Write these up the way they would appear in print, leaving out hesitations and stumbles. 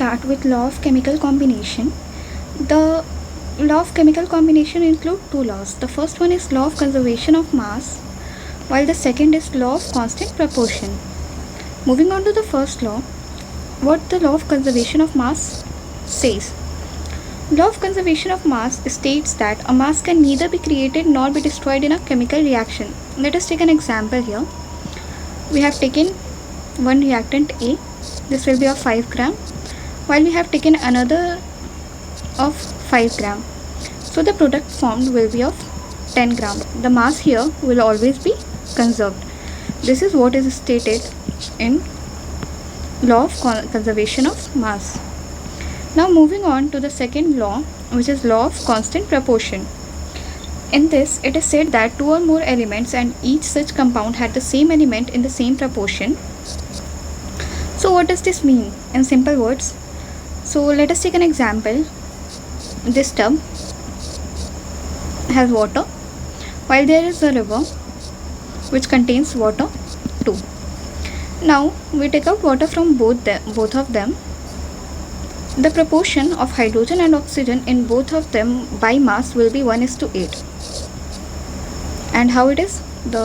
start with law of chemical combination. The law of chemical combination include two laws. The first one is law of conservation of mass, while the second is law of constant proportion. Moving on to the first law, what the law of conservation of mass says. Law of conservation of mass states that a mass can neither be created nor be destroyed in a chemical reaction. Let us take an example here. We have taken one reactant A. This will be of 5 gram, while we have taken another of 5 gram. So the product formed will be of 10 gram. The mass here will always be conserved. This is what is stated in law of conservation of mass. Now moving on to the second law, which is law of constant proportion. In this, it is said that two or more elements and each such compound had the same element in the same proportion. So what does this mean in simple words? So let us take an example. This tub has water, while there is a river which contains water too. Now we take out water from both of them. The proportion of hydrogen and oxygen in both of them by mass will be 1:8. And how it is? The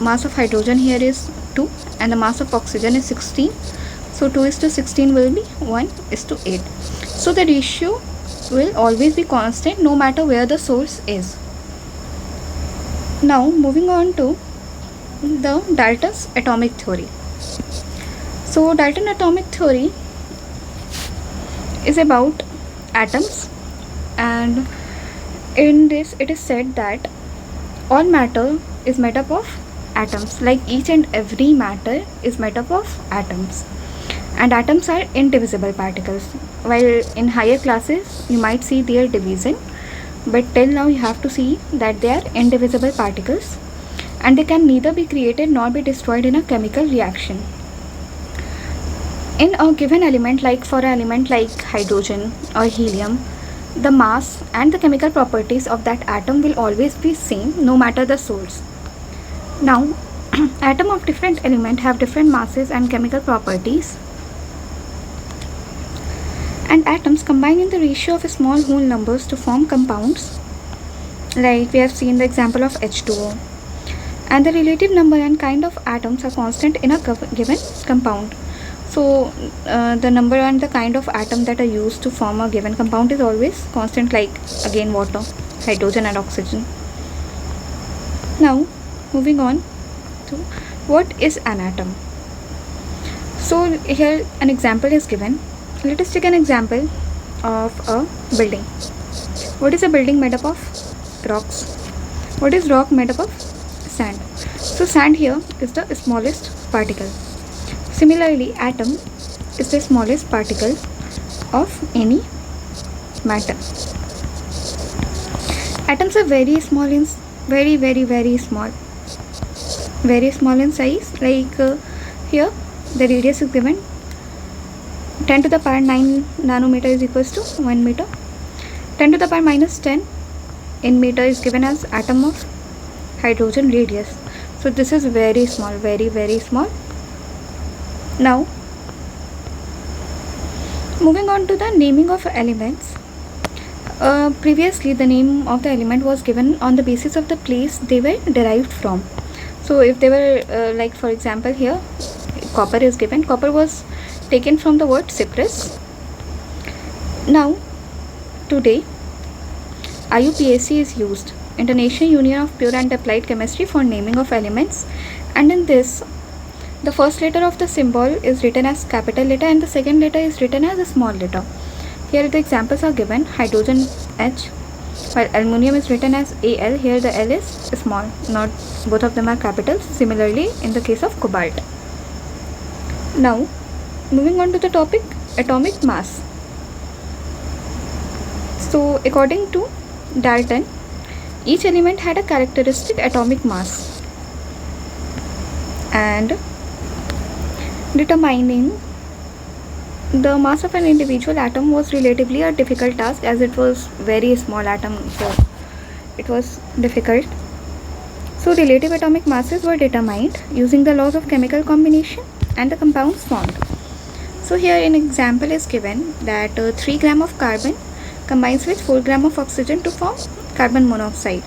mass of hydrogen here is 2 and the mass of oxygen is 16. So 2:16 will be 1:8. So the ratio will always be constant no matter where the source is. Now moving on to the Dalton's atomic theory. So Dalton's atomic theory is about atoms, and in this it is said that all matter is made up of atoms. Like each and every matter is made up of atoms, and atoms are indivisible particles. While in higher classes you might see their division, but till now you have to see that they are indivisible particles and they can neither be created nor be destroyed in a chemical reaction. In a given element, like for an element like hydrogen or helium, the mass and the chemical properties of that atom will always be same no matter the source. Now, atoms of different element have different masses and chemical properties, and atoms combine in the ratio of small whole numbers to form compounds, like we have seen the example of H2O, and the relative number and kind of atoms are constant in a given compound. So the number and the kind of atom that are used to form a given compound is always constant, like again water, hydrogen and oxygen. Now moving on to what is an atom. So here an example is given. Let us take an example of a building. What is a building made up of? Rocks. What is rock made up of? Sand. So sand here is the smallest particle. Similarly, atom is the smallest particle of any matter. Atoms are very small in very small in size. Like here the radius is given 10 to the power 9 nanometer is equals to 1 meter. 10 to the power minus 10 in meter is given as atom of hydrogen radius. So this is very small, very small. Now moving on to the naming of elements. Previously the name of the element was given on the basis of the place they were derived from. So if they were like for example here copper is given. Copper was taken from the word cypress. Now today IUPAC is used, International Union of Pure and Applied Chemistry, for naming of elements, and in this the first letter of the symbol is written as capital letter and the second letter is written as a small letter. Here the examples are given. Hydrogen H, while aluminium is written as Al. Here the L is small, not both of them are capitals. Similarly in the case of cobalt. Now moving on to the topic atomic mass. So according to Dalton, each element had a characteristic atomic mass, and determining the mass of an individual atom was relatively a difficult task, as it was very small atom, so it was difficult. So relative atomic masses were determined using the laws of chemical combination and the compounds formed. So here an example is given that 3 gram of carbon combines with 4 gram of oxygen to form carbon monoxide.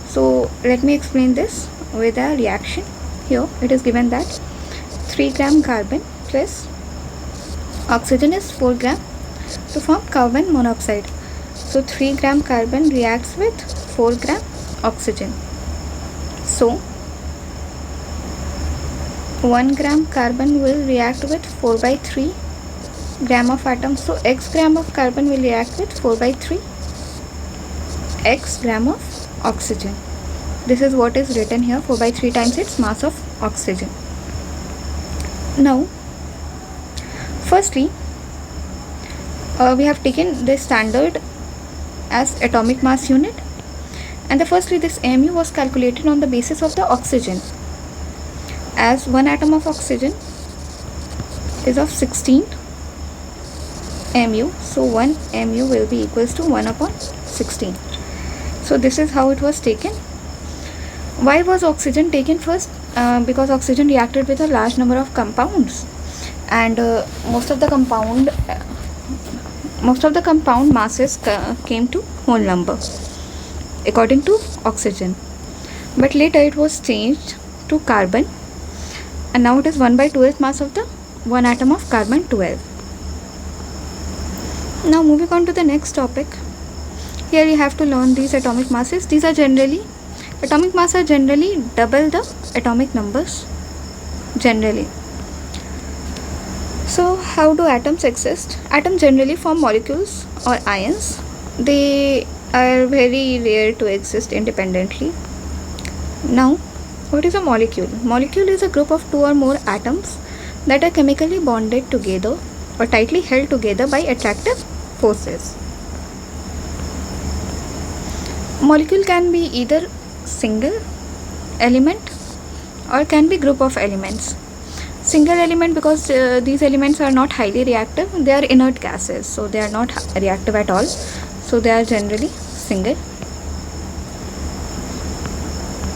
So let me explain this with a reaction. Here it is given that 3 gram carbon plus oxygen is 4 gram to form carbon monoxide. So 3 gram carbon reacts with 4 gram oxygen. So 1 gram carbon will react with 4 by 3 gram of atoms. So x gram of carbon will react with 4 by 3 x gram of oxygen. This is what is written here, 4 by 3 times its mass of oxygen. Now firstly we have taken the standard as atomic mass unit, and firstly this mu was calculated on the basis of the oxygen, as 1 atom of oxygen is of 16 mu, so 1 mu will be equals to 1 upon 16. So this is how it was taken. Why was oxygen taken first? Because oxygen reacted with a large number of compounds, and most of the compound masses came to whole number according to oxygen, but later it was changed to carbon, and now it is 1 by 12th mass of the 1 atom of carbon 12. Now moving on to the next topic. Here you have to learn these atomic masses. Atomic mass are generally double the atomic numbers generally. So how do atoms exist? Atoms generally form molecules or ions. They are very rare to exist independently. Now what is a molecule? Molecule is a group of 2 or more atoms that are chemically bonded together or tightly held together by attractive forces. Molecule can be either single element or can be group of elements. Single element because these elements are not highly reactive, they are inert gases, so they are not reactive at all, so they are generally single.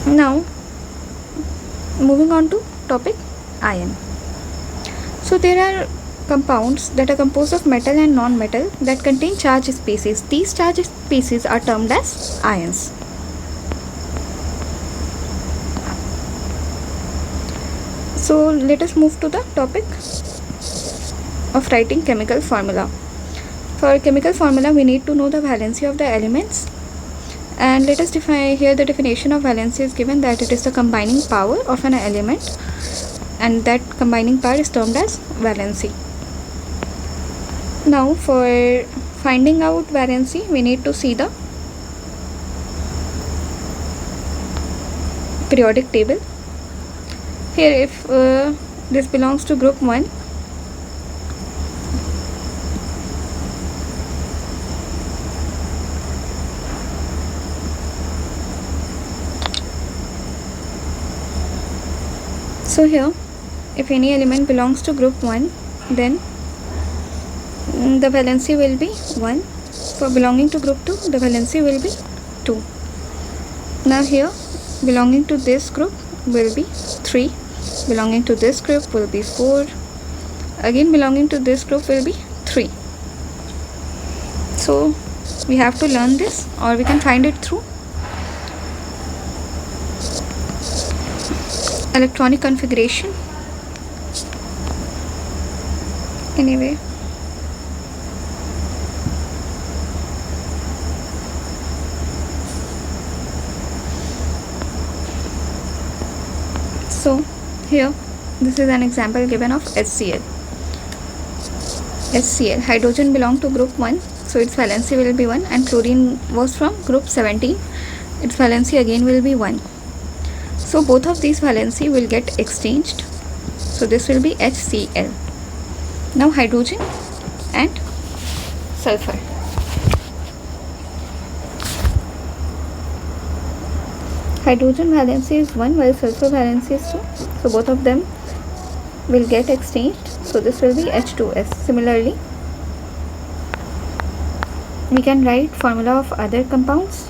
Now moving on to topic ion. So there are compounds that are composed of metal and non-metal that contain charge species. These charge species are termed as ions. So let us move to the topic of writing chemical formula. For chemical formula we need to know the valency of the elements, and let us define here. The definition of valency is given that it is the combining power of an element, and that combining power is termed as valency. Now for finding out valency we need to see the periodic table. Here if this belongs to group 1, so here if any element belongs to group 1, then the valency will be 1. For belonging to group 2, the valency will be 2. Now here belonging to this group will be 3, belonging to this group will be 4, again belonging to this group will be 3. So we have to learn this, or we can find it through electronic configuration. Anyway, so here this is an example given of HCl. Hydrogen belong to group 1, so its valency will be 1, and chlorine was from group 17, its valency again will be 1. So both of these valency will get exchanged, so this will be HCl. Now hydrogen and sulfur. Hydrogen valency is 1 while sulfur valency is 2, so both of them will get exchanged, so this will be H2S. Similarly, we can write formula of other compounds.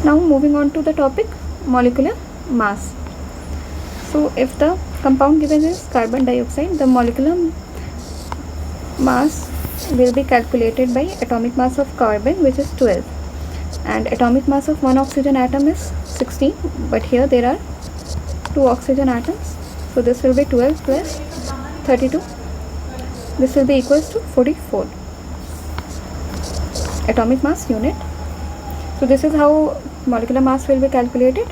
Now moving on to the topic molecular mass. So if the compound given is carbon dioxide, the molecular mass will be calculated by atomic mass of carbon, which is 12, and atomic mass of one oxygen atom is 16, but here there are two oxygen atoms, so this will be 12 plus 32. This will be equals to 44 atomic mass unit. So this is how molecular mass will be calculated,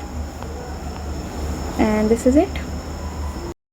and this is it.